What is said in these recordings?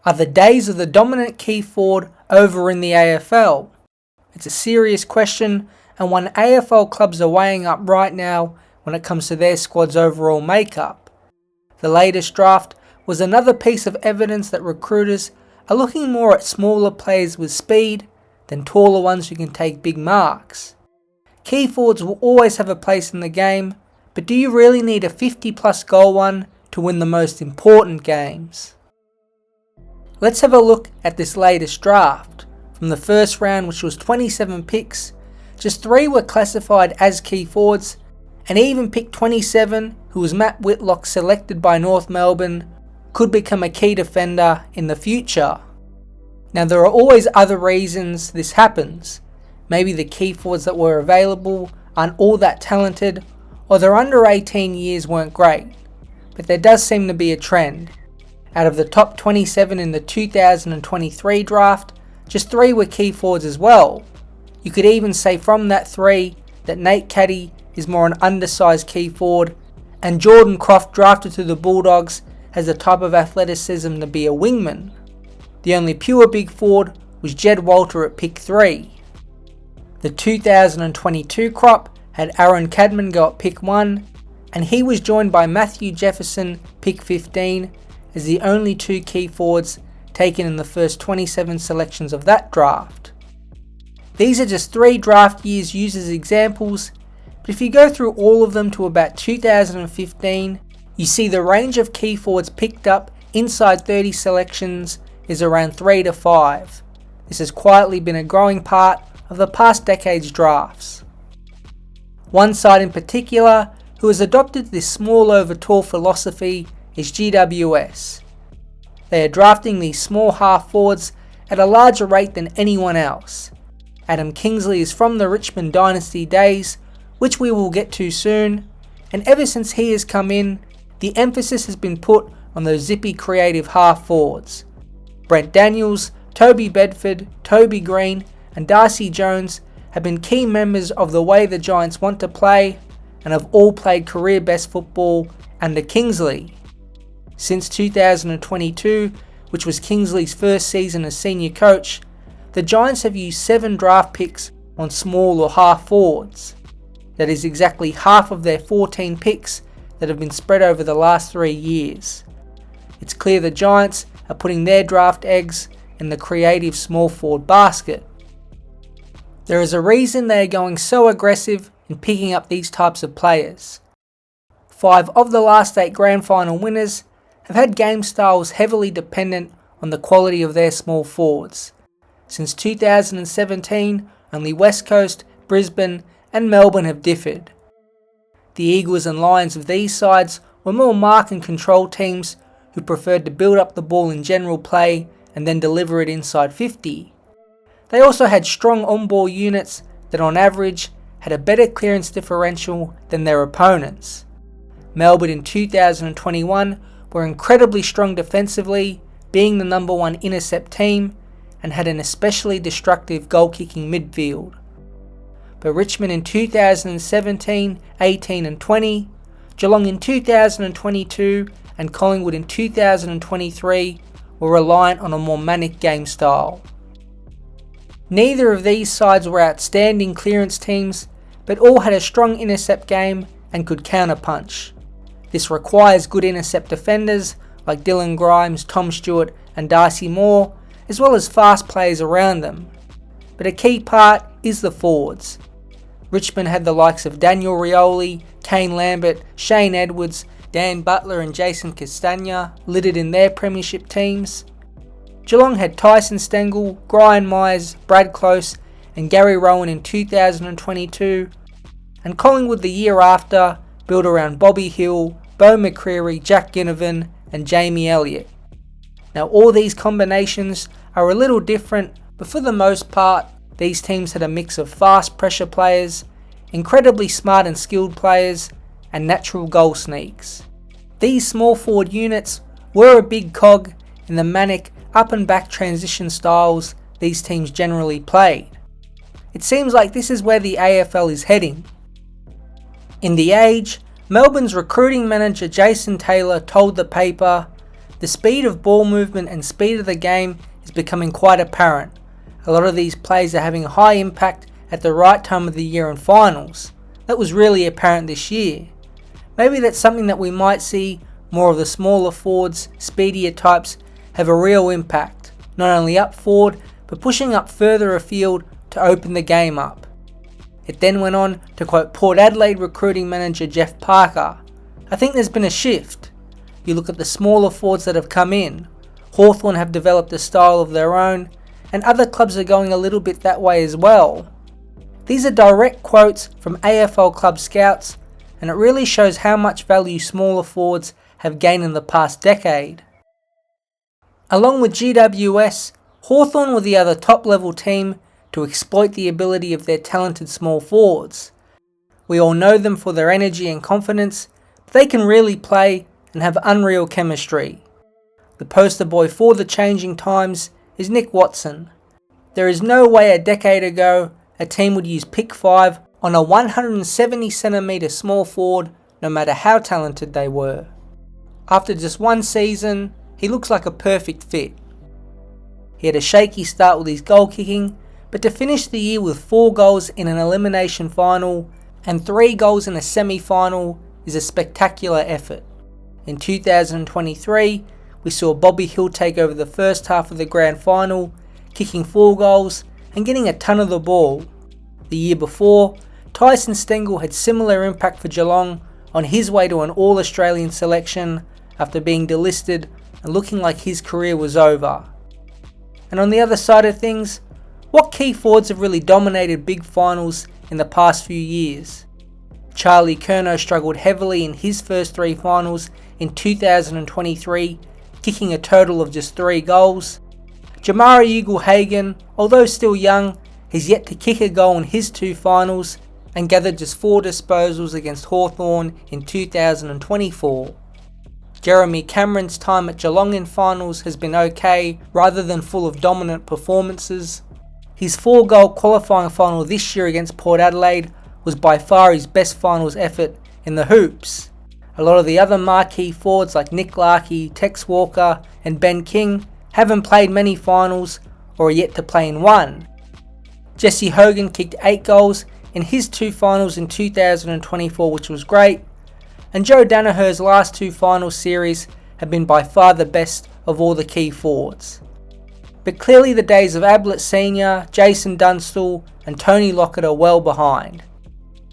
Are the days of the dominant key forward over in the AFL? It's a serious question, and one AFL clubs are weighing up right now when it comes to their squad's overall makeup. The latest draft was another piece of evidence that recruiters are looking more at smaller players with speed than taller ones who can take big marks. Key forwards will always have a place in the game, but do you really need a 50+ goal one to win the most important games? Let's have a look at this latest draft. From the first round, which was 27 picks, just 3 were classified as key forwards, and even pick 27, who was Matt Whitlock, selected by North Melbourne, could become a key defender in the future. Now there are always other reasons this happens. Maybe the key forwards that were available aren't all that talented, or their under 18 years weren't great, but there does seem to be a trend. Out of the top 27 in the 2023 draft, just 3 were key forwards as well. You could even say from that 3 that Nate Caddy is more an undersized key forward, and Jordan Croft, drafted to the Bulldogs, has the type of athleticism to be a wingman. The only pure big forward was Jed Walter at pick 3. The 2022 crop had Aaron Cadman go at pick 1, and he was joined by Matthew Jefferson, pick 15, as the only 2 key forwards taken in the first 27 selections of that draft. These are just 3 draft years used as examples, but if you go through all of them to about 2015, you see the range of key forwards picked up inside 30 selections is around 3 to 5. This has quietly been a growing part of the past decade's drafts. One side in particular who has adopted this small over tall philosophy is GWS. They are drafting these small half forwards at a larger rate than anyone else. Adam Kingsley is from the Richmond Dynasty days, which we will get to soon, and ever since he has come in, the emphasis has been put on those zippy creative half forwards. Brent Daniels, Toby Bedford, Toby Green and Darcy Jones have been key members of the way the Giants want to play, and have all played career best football under Kingsley. Since 2022, which was Kingsley's first season as senior coach, the Giants have used 7 draft picks on small or half forwards. That is exactly half of their 14 picks that have been spread over the last 3 years. It's clear the Giants are putting their draft eggs in the creative small forward basket. There is a reason they are going so aggressive in picking up these types of players. 5 of the last 8 grand final winners have had game styles heavily dependent on the quality of their small forwards. Since 2017, only West Coast, Brisbane and Melbourne have differed. The Eagles and Lions of these sides were more mark and control teams who preferred to build up the ball in general play and then deliver it inside 50. They also had strong on-ball units that on average had a better clearance differential than their opponents. Melbourne in 2021 were incredibly strong defensively, being the number 1 intercept team, and had an especially destructive goal-kicking midfield. But Richmond in 2017, 18 and 20, Geelong in 2022 and Collingwood in 2023 were reliant on a more manic game style. Neither of these sides were outstanding clearance teams, but all had a strong intercept game and could counterpunch. This requires good intercept defenders like Dylan Grimes, Tom Stewart and Darcy Moore, as well as fast players around them. But a key part is the forwards. Richmond had the likes of Daniel Rioli, Kane Lambert, Shane Edwards, Dan Butler and Jason Castagna littered in their premiership teams. Geelong had Tyson Stengel, Brian Myers, Brad Close and Gary Rowan in 2022, and Collingwood the year after built around Bobby Hill, Beau McCreary, Jack Ginnivan and Jamie Elliott. Now all these combinations are a little different, but for the most part these teams had a mix of fast pressure players, incredibly smart and skilled players and natural goal sneaks. These small forward units were a big cog in the manic up and back transition styles these teams generally played. It seems like this is where the AFL is heading. In The Age, Melbourne's recruiting manager Jason Taylor told the paper, The speed of ball movement and speed of the game is becoming quite apparent. A lot of these plays are having a high impact at the right time of the year in finals. That was really apparent this year. Maybe that's something that we might see more of the smaller forwards, speedier types have a real impact, not only up forward, but pushing up further afield to open the game up. It then went on to quote Port Adelaide recruiting manager Jeff Parker, "I think there's been a shift. You look at the smaller forwards that have come in. Hawthorn have developed a style of their own, and other clubs are going a little bit that way as well." These are direct quotes from AFL club scouts, and it really shows how much value smaller forwards have gained in the past decade. Along with GWS, Hawthorn were the other top-level team to exploit the ability of their talented small forwards. We all know them for their energy and confidence, but they can really play and have unreal chemistry. The poster boy for the changing times is Nick Watson. There is no way a decade ago a team would use pick 5 on a 170cm small forward, no matter how talented they were. After just one season, he looks like a perfect fit. He had a shaky start with his goal kicking, but to finish the year with 4 goals in an elimination final and 3 goals in a semi-final is a spectacular effort. In 2023, we saw Bobby Hill take over the first half of the grand final, kicking 4 goals and getting a ton of the ball. The year before, Tyson Stengel had similar impact for Geelong on his way to an All-Australian selection after being delisted and looking like his career was over. And on the other side of things, what key forwards have really dominated big finals in the past few years? Charlie Curnow struggled heavily in his first 3 finals in 2023, kicking a total of just 3 goals. Jamari Ugle-Hagan, although still young, has yet to kick a goal in his 2 finals and gathered just 4 disposals against Hawthorn in 2024. Jeremy Cameron's time at Geelong in finals has been okay rather than full of dominant performances. His 4-goal qualifying final this year against Port Adelaide was by far his best finals effort in the hoops. A lot of the other marquee forwards like Nick Larkey, Tex Walker and Ben King haven't played many finals or are yet to play in one. Jesse Hogan kicked 8 goals in his 2 finals in 2024, which was great, and Joe Danaher's last 2 final series have been by far the best of all the key forwards. But clearly the days of Ablett Sr., Jason Dunstall and Tony Lockett are well behind.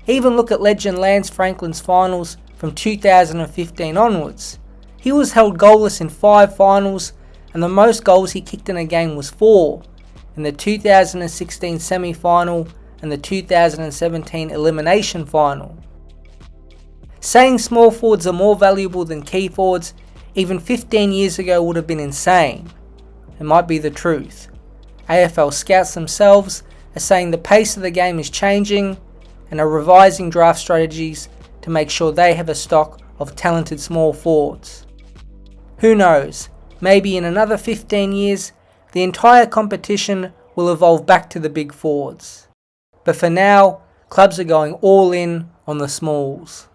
Even look at legend Lance Franklin's finals from 2015 onwards. He was held goalless in 5 finals, and the most goals he kicked in a game was 4, in the 2016 semi-final and the 2017 elimination final. Saying small forwards are more valuable than key forwards even 15 years ago would have been insane. It might be the truth. AFL scouts themselves are saying the pace of the game is changing and are revising draft strategies to make sure they have a stock of talented small forwards. Who knows, maybe in another 15 years, the entire competition will evolve back to the big forwards. But for now, clubs are going all in on the smalls.